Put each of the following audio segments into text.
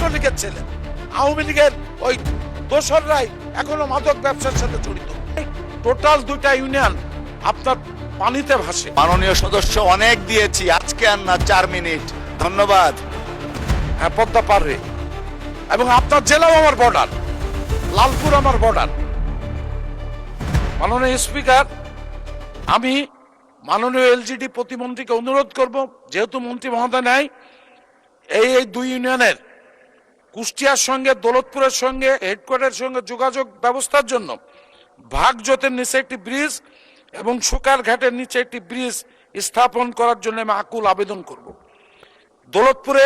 ছাত্রলীগের ছেলে, আওয়ামী লীগের ওই দোসররাই এখনো মাদক ব্যবসার সাথে জড়িত। টোটাল 2টা ইউনিয়ন আপনার পানিতে ভাসে। মাননীয় সদস্য অনেক দিয়েছি, আজকে আর না, 4 মিনিট। ধন্যবাদ। হ্যাঁ, পদ্মা পারে এবং আপনার জেলাও আমার বর্ডার, লালপুর আমার বর্ডার। মাননীয় স্পিকার, আমি মাননীয় এলজিডি প্রতিমন্ত্রীকে অনুরোধ করব, যেহেতু মন্ত্রী মহোদয় নাই, এই 2 ইউনিয়নের কুষ্টিয়ার সঙ্গে দৌলতপুরের সঙ্গে হেডকোয়ার্টারের সঙ্গে যোগাযোগ ব্যবস্থার জন্য ভাগজোতের নিচে একটি ব্রিজ এবং শুকার ঘাটের নিচে একটি ব্রিজ স্থাপন করার জন্য আমি আকুল আবেদন করব। দৌলতপুরে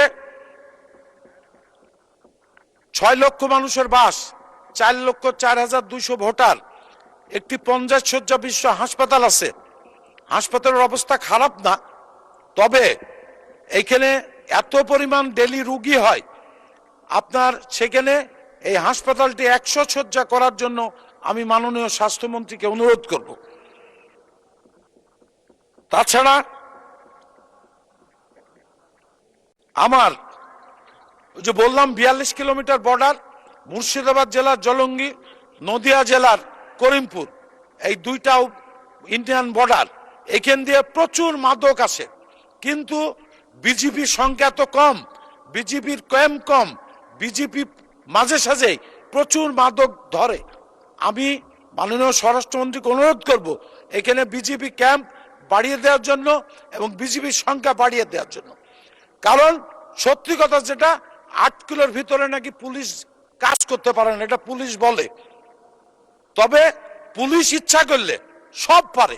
6 লক্ষ মানুষের বাস, 4,04,200 ভোটার, একটি 50 শয্যা বিশিষ্ট হাসপাতাল আছে। হাসপাতালের অবস্থা খারাপ না, তবে এইখানে এত পরিমাণ ডেলি রোগী হয়, আপনার সেখানে এই হাসপাতালটি 100 শয্যা করার জন্য আমি মাননীয় স্বাস্থ্যমন্ত্রীকে অনুরোধ করব। তাছাড়া আমার যে বললাম 42 কিলোমিটার বর্ডার, মুর্শিদাবাদ জেলার জলঙ্গি, নদিয়া জেলার করিমপুর, এই 2টা ইন্ডিয়ান বর্ডার, এখান দিয়ে প্রচুর মাদক আসে। কিন্তু বিজেপির সংখ্যা তো কম, বিজেপির ক্যাম্প কম, বিজেপি মাঝে সাঝে প্রচুর মাদক ধরে। আমি মাননীয় স্বরাষ্ট্রমন্ত্রীকে অনুরোধ করব এখানে বিজেপি ক্যাম্প বাড়িয়ে দেওয়ার জন্য এবং বিজেপির সংখ্যা বাড়িয়ে দেওয়ার জন্য। কারণ সত্যি কথা যেটা, 8 কিলোর ভিতরে নাকি পুলিশ কাজ করতে পারে না, এটা পুলিশ বলে, তবে পুলিশ ইচ্ছা করলে সব পারে।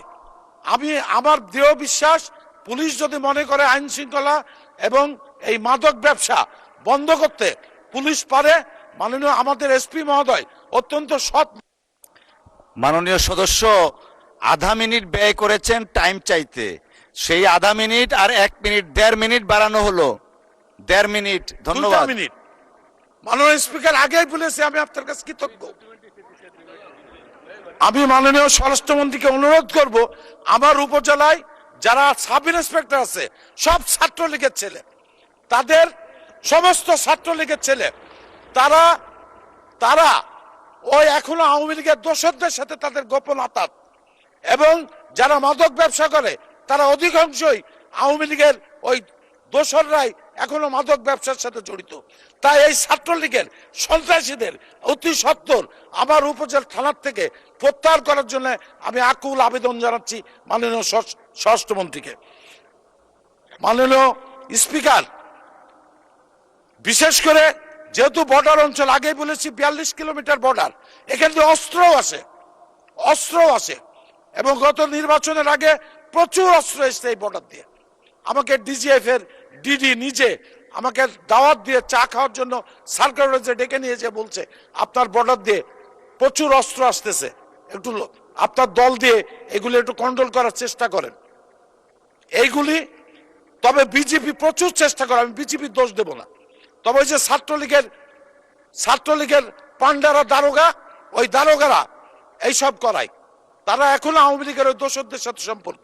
আমার দৃঢ় বিশ্বাস, পুলিশ যদি মনে করে আইন শৃঙ্খলা এবং এই মাদক ব্যবসা বন্ধ করতে, পুলিশ পারে। মাননীয় আমাদের এসপি মহোদয় অত্যন্ত সৎ। মাননীয় সদস্য আধা মিনিট ব্যয় করেছেন টাইম চাইতে, সেই আধা মিনিট আর 1 মিনিট, 1.5 মিনিট বাড়ানো হলো, 1.5 মিনিট। ধন্যবাদ। 2 মিনিট। মাননীয় স্পিকার, আগেই বলেছি আমি আপনার কাছে কৃতজ্ঞ। আমি মাননীয় স্বরাষ্ট্রমন্ত্রীকে অনুরোধ করব, আমার উপজেলায় যারা সাব ইন্সপেক্টর আছে সব ছাত্রলীগের ছেলে, তাদের সমস্ত ছাত্রলীগের ছেলে, তারা ওই এখনো আওয়ামী লীগের দোসরদের সাথে তাদের গোপন আতাত, এবং যারা মাদক ব্যবসা করে তারা অধিকাংশই আওয়ামী লীগের ওই দোসররাই এখনো মাদক ব্যবসার সাথে জড়িত। তাই এই ছাত্রলীগের সন্ত্রাসীদের অতি সত্বর আমার উপজেলা থানার থেকে প্রত্যাহার করার জন্য আমি আকুল আবেদন জানাচ্ছি মাননীয় স্বরাষ্ট্রমন্ত্রীকে। মাননীয় স্পিকার, বিশেষ করে যেহেতু বর্ডার অঞ্চল, আগেই বলেছি 42 কিলোমিটার বর্ডার, এখান থেকে অস্ত্র আসে এবং গত নির্বাচনের আগে প্রচুর অস্ত্র এসছে এই বর্ডার দিয়ে। আমাকে ডিজিএফ এর ডিডি নিজে আমাকে দাওয়াত দিয়ে চা খাওয়ার জন্য সার্কুলারে ডেকে নিয়ে যে বলছে, আপনার বর্ডার দিয়ে প্রচুর অস্ত্র আসতেছে, একটু আপনার দল দিয়ে এগুলি একটু কন্ট্রোল করার চেষ্টা করেন এইগুলি। তবে বিজেপি প্রচুর চেষ্টা করে, আমি বিজেপির দোষ দেব না, তবে ওই যে ছাত্রলীগের পান্ডারা দারোগা, ওই দারোগারা এইসব করায়, তারা এখনো আওয়ামী লীগের ওই দোসরদের সাথে সম্পর্ক।